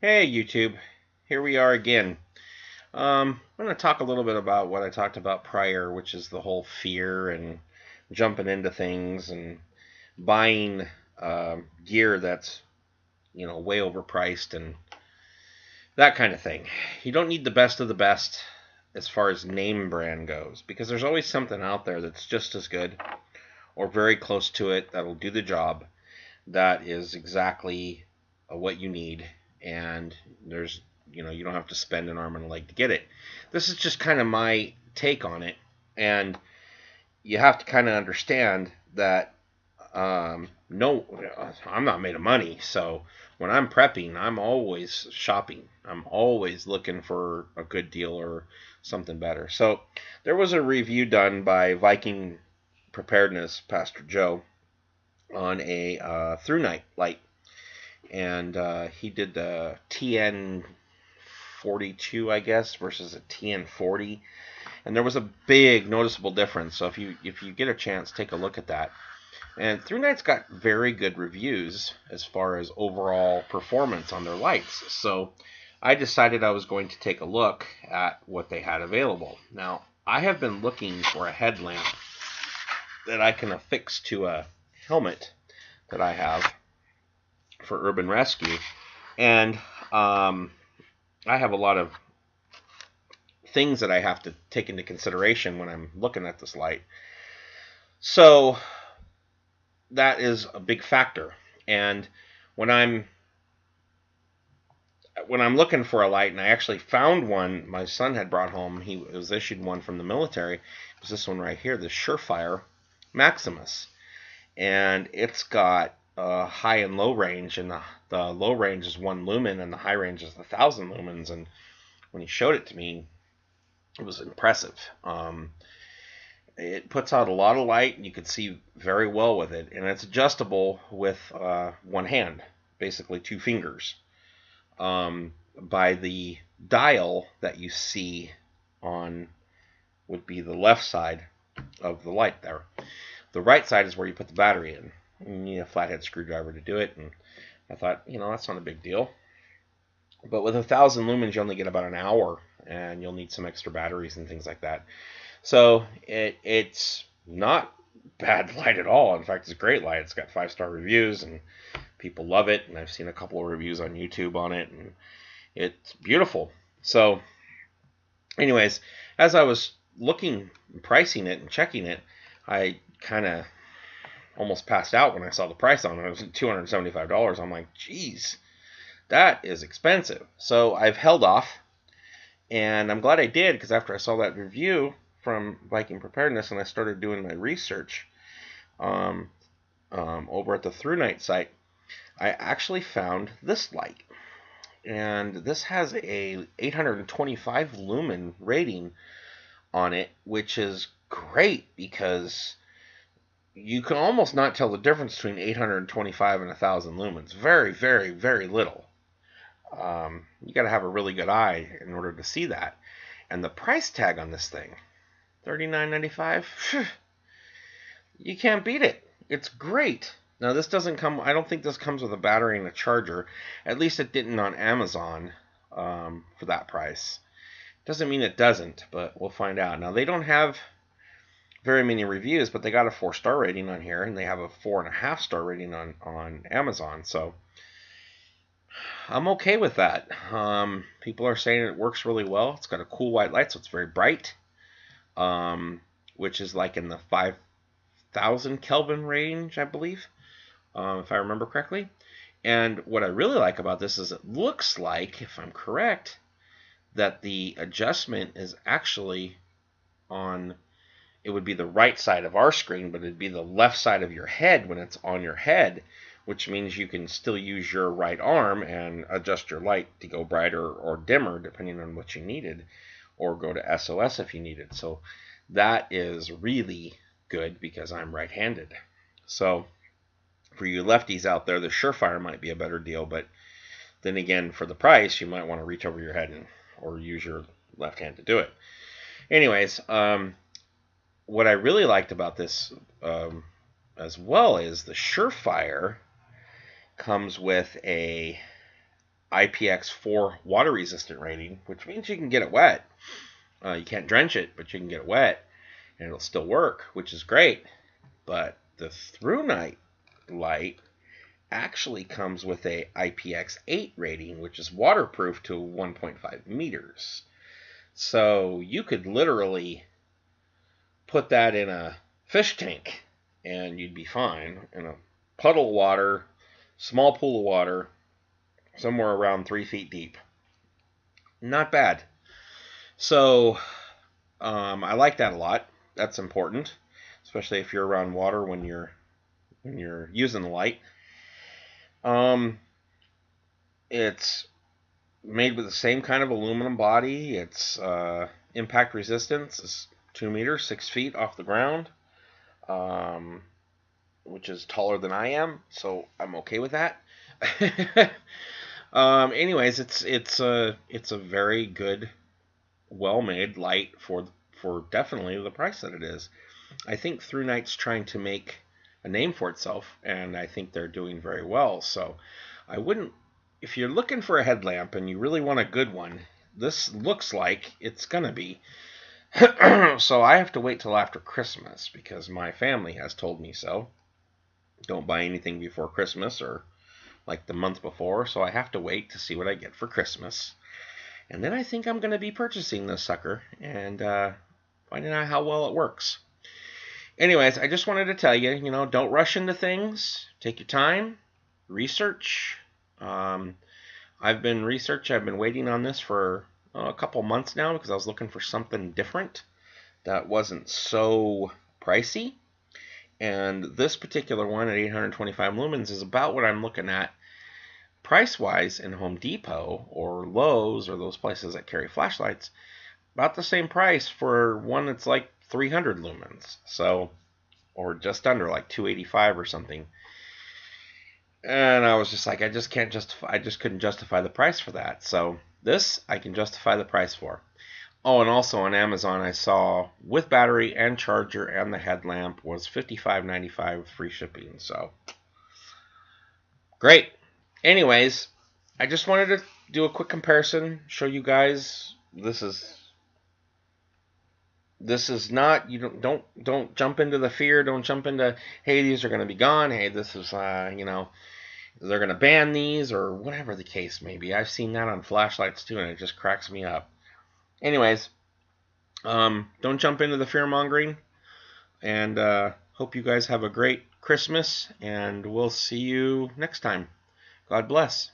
Hey YouTube, here we are again. I'm going to talk a little bit about what I talked about prior, which is the whole fear and jumping into things and buying gear that's way overpriced and that kind of thing. You don't need the best of the best as far as name brand goes because there's always something out there that's just as good or very close to it that'll do the job. That is exactly what you need, and there's you don't have to spend an arm and a leg to get it. This is just kind of my take on it, and you have to kind of understand that no, I'm not made of money, so when I'm prepping, I'm always shopping. I'm always looking for a good deal or something better. So there was a review done by Viking Preparedness, Pastor Joe, on a through night light, and he did the TN 42, I guess, versus a TN 40, and there was a big noticeable difference. So if you get a chance, take a look at that. And Through Night's got very good reviews as far as overall performance on their lights. So I decided I was going to take a look at what they had available. Now, I have been looking for a headlamp that I can affix to a helmet that I have for Urban Rescue, and I have a lot of things that I have to take into consideration when I'm looking at this light. So that is a big factor. And when I'm looking for a light, and I actually found one my son had brought home. He was issued one from the military. It was this one right here, the Surefire Maximus, and it's got high and low range, and the low range is 1 lumen, and the high range is 1,000 lumens. And when he showed it to me, it was impressive. It puts out a lot of light, and you can see very well with it, and it's adjustable with one hand, basically 2 fingers. By the dial that you see on would be the left side of the light there. The right side is where you put the battery in. You need a flathead screwdriver to do it, and I thought, that's not a big deal. But with 1,000 lumens, you only get about an hour, and you'll need some extra batteries and things like that. So it's not bad light at all. In fact, it's a great light. It's got 5-star reviews, and people love it. And I've seen a couple of reviews on YouTube on it, and it's beautiful. So, anyways, as I was looking, pricing it, and checking it, I kind of almost passed out when I saw the price on it. It was $275. I'm like, geez, that is expensive. So I've held off, and I'm glad I did, because after I saw that review from Viking Preparedness and I started doing my research over at the Through Night site, I actually found this light. And this has a 825 lumen rating on it, which is great because you can almost not tell the difference between 825 and 1,000 lumens. Very, very, very little. You got to have a really good eye in order to see that. And the price tag on this thing, $39.95, you can't beat it. It's great. Now, this doesn't come, I don't think this comes with a battery and a charger. At least it didn't on Amazon for that price. Doesn't mean it doesn't, but we'll find out. Now, they don't have very many reviews, but they got a 4-star rating on here, and they have a 4.5-star rating on Amazon. So I'm okay with that. People are saying it works really well. It's got a cool white light, so it's very bright, which is like in the 5,000 Kelvin range, I believe, if I remember correctly. And what I really like about this is it looks like, if I'm correct, that the adjustment is actually on, it would be the right side of our screen, but it'd be the left side of your head when it's on your head, which means you can still use your right arm and adjust your light to go brighter or dimmer depending on what you needed, or go to SOS if you needed. So that is really good because I'm right-handed. So for you lefties out there, the Surefire might be a better deal, but then again, for the price, you might want to reach over your head or use your left hand to do it. Anyways, what I really liked about this as well is the Surefire comes with a IPX4 water resistant rating, which means you can get it wet. You can't drench it, but you can get it wet, and it'll still work, which is great. But the Through Night light actually comes with a IPX8 rating, which is waterproof to 1.5 meters. So you could literally put that in a fish tank and you'd be fine. In a puddle of water, small pool of water, somewhere around 3 feet deep. Not bad. So I like that a lot. That's important, especially if you're around water when you're using the light. It's made with the same kind of aluminum body. Its impact resistance is 2 meters, 6 feet off the ground, which is taller than I am, so I'm okay with that. Anyways, it's a very good, well-made light for definitely the price that it is. I think Through Night's trying to make a name for itself, and I think they're doing very well. So I wouldn't, if you're looking for a headlamp and you really want a good one, this looks like it's gonna be. So I have to wait till after Christmas because my family has told me so. Don't buy anything before Christmas or like the month before, so I have to wait to see what I get for Christmas. And then I think I'm going to be purchasing this sucker and finding out how well it works. Anyways, I just wanted to tell you, don't rush into things. Take your time. Research. I've been waiting on this for a couple months now because I was looking for something different that wasn't so pricey. And this particular one at 825 lumens is about what I'm looking at price-wise in Home Depot or Lowe's or those places that carry flashlights. About the same price for one that's like 300 lumens. So, or just under, like 285 or something. And I was just like, I just couldn't justify the price for that. So this I can justify the price for. Oh, and also on Amazon I saw with battery and charger and the headlamp was $55.95 free shipping. So great. Anyways, I just wanted to do a quick comparison, show you guys this is not, you don't jump into the fear, don't jump into, hey, these are going to be gone, hey, this is they're going to ban these or whatever the case may be. I've seen that on flashlights too, and it just cracks me up. Anyways, don't jump into the fear mongering, and hope you guys have a great Christmas, and we'll see you next time. God bless.